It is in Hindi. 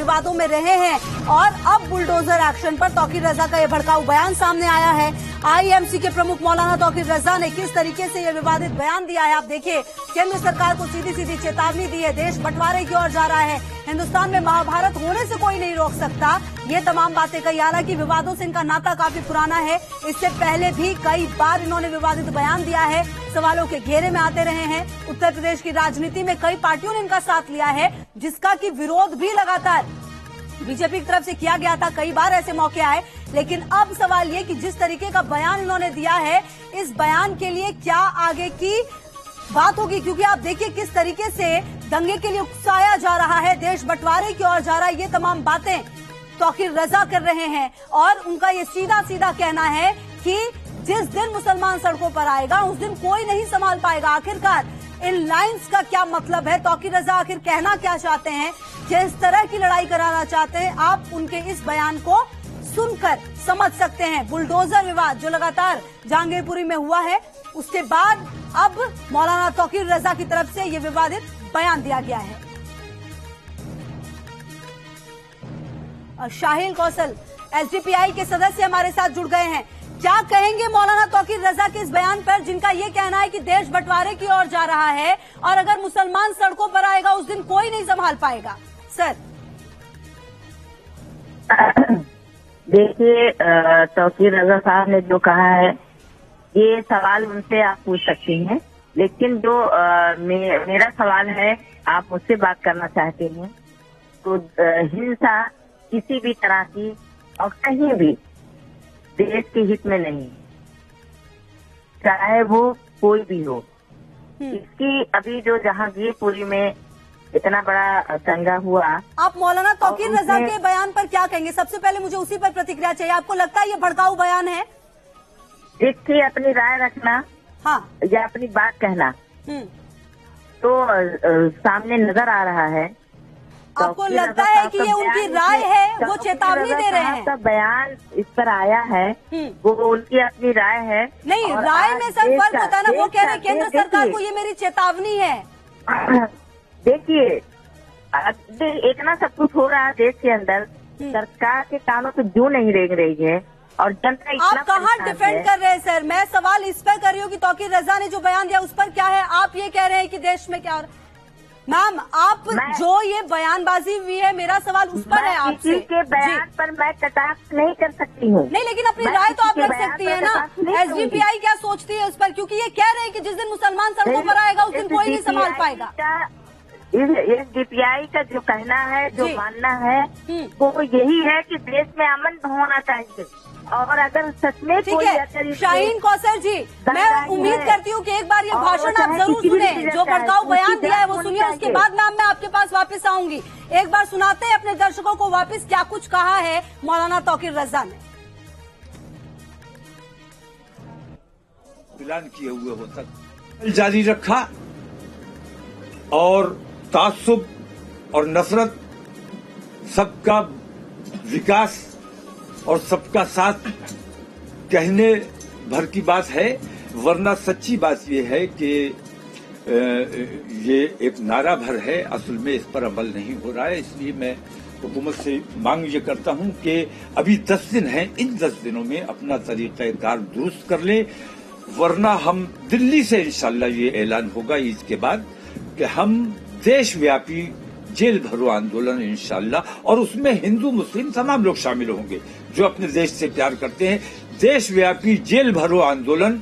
विवादों में रहे हैं और अब बुलडोजर एक्शन पर तौकीर रजा का ये भड़काऊ बयान सामने आया है। आईएमसी के प्रमुख मौलाना तौकीर रजा ने किस तरीके से ये विवादित बयान दिया है, आप देखिए। केंद्र सरकार को सीधी सीधी चेतावनी दी है, देश बंटवारे की ओर जा रहा है, हिंदुस्तान में महाभारत होने से कोई नहीं रोक सकता, ये तमाम बातें कही। हालांकि विवादों से इनका नाता काफी पुराना है, इससे पहले भी कई बार इन्होंने विवादित बयान दिया है, सवालों के घेरे में आते रहे हैं। उत्तर प्रदेश की राजनीति में कई पार्टियों ने इनका साथ लिया है, जिसका कि विरोध भी लगातार बीजेपी की तरफ से किया गया था। कई बार ऐसे मौके आए, लेकिन अब सवाल ये कि जिस तरीके का बयान इन्होंने दिया है, इस बयान के लिए क्या आगे की बात होगी, क्योंकि आप देखिए किस तरीके से दंगे के लिए उकसाया जा रहा है, देश बंटवारे की ओर जा रहा है, ये तमाम बातें तौकीर रजा कर रहे हैं। और उनका ये सीधा सीधा कहना है कि जिस दिन मुसलमान सड़कों पर आएगा उस दिन कोई नहीं संभाल पाएगा। आखिरकार इन लाइंस का क्या मतलब है, तौकीर रजा आखिर कहना क्या चाहते हैं, जिस तरह की लड़ाई कराना चाहते हैं, आप उनके इस बयान को सुनकर समझ सकते हैं। बुलडोजर विवाद जो लगातार जहांगीरपुरी में हुआ है, उसके बाद अब मौलाना तौकीर रजा की तरफ से ये विवादित बयान दिया गया है। शाहिल कौशल एसडीपीआई के सदस्य हमारे साथ जुड़ गए हैं। क्या कहेंगे मौलाना तौकीर रजा के इस बयान पर, जिनका ये कहना है कि देश बंटवारे की ओर जा रहा है और अगर मुसलमान सड़कों पर आएगा उस दिन कोई नहीं संभाल पाएगा। सर देखिए, तौकीर रजा साहब ने जो कहा है, ये सवाल उनसे आप पूछ सकती हैं, लेकिन जो मेरा सवाल है, आप मुझसे बात करना चाहते हैं तो हिंसा किसी भी तरह की और कहीं भी देश के हित में नहीं, चाहे वो कोई भी हो। इसकी अभी जो जहांगीरपुरी में इतना बड़ा दंगा हुआ, आप मौलाना तौकीर रजा के बयान पर क्या कहेंगे? सबसे पहले मुझे उसी पर प्रतिक्रिया चाहिए। आपको लगता है ये भड़काऊ बयान है? देखिए, अपनी राय रखना हाँ या अपनी बात कहना तो सामने नजर आ रहा है। आपको लगता है कि ये उनकी राय है, वो चेतावनी दे रहे हैं? का बयान इस पर आया है, वो उनकी अपनी राय है। नहीं, राय में सर फर्क होता है ना। वो कह रहे हैं केंद्र सरकार को ये मेरी चेतावनी है। देखिए, इतना सब कुछ हो रहा है देश के अंदर, सरकार के कानों पे क्यों नहीं रेंग रही है और जनता इतना आप कहाँ डिफेंड कर रहे हैं सर? मैं सवाल इस पर कर रही हूँ कि तौकीर रजा ने जो बयान दिया उस पर क्या है। आप ये कह रहे हैं कि देश में क्या हो रहा है। मैम, आप जो ये बयानबाजी हुई है, मेरा सवाल उस पर है आपसे। किसी के बयान पर मैं कटाक्ष नहीं कर सकती हूँ। नहीं, लेकिन अपनी राय तो आप रख सकती है ना। एसडीपीआई क्या सोचती है उस पर, क्योंकि ये कह रहे हैं कि जिस दिन मुसलमान सड़कों पर आएगा उस दिन कोई नहीं संभाल पाएगा। एसडीपीआई का जो कहना है, जो मानना है, वो यही है कि देश में अमन होना चाहिए। और अगर सच में कोई शाहीन कौसर जी, मैं उम्मीद करती हूँ कि एक बार ये भाषण आप जरूर सुने, जो भड़काऊ बयान दिया है वो सुनिए। उसके बाद मैम मैं आपके पास वापस आऊंगी। एक बार सुनाते हैं अपने दर्शकों को वापस क्या कुछ कहा है मौलाना तौकीर रजा ने। ऐलान किए हुए हो तक जारी रखा और तासुब और नफरत, सबका विकास और सबका साथ कहने भर की बात है, वरना सच्ची बात यह है कि ये एक नारा भर है, असल में इस पर अमल नहीं हो रहा है। इसलिए मैं हुकूमत से मांग ये करता हूं कि अभी 10 दिन हैं, इन 10 दिनों में अपना तरीक़ाकार दुरुस्त कर ले, वरना हम दिल्ली से इंशाल्लाह ये ऐलान होगा ईद के बाद कि हम देशव्यापी जेल भरो आंदोलन इंशाल्लाह, और उसमें हिंदू मुस्लिम तमाम लोग शामिल होंगे जो अपने देश से प्यार करते हैं। देशव्यापी जेल भरो आंदोलन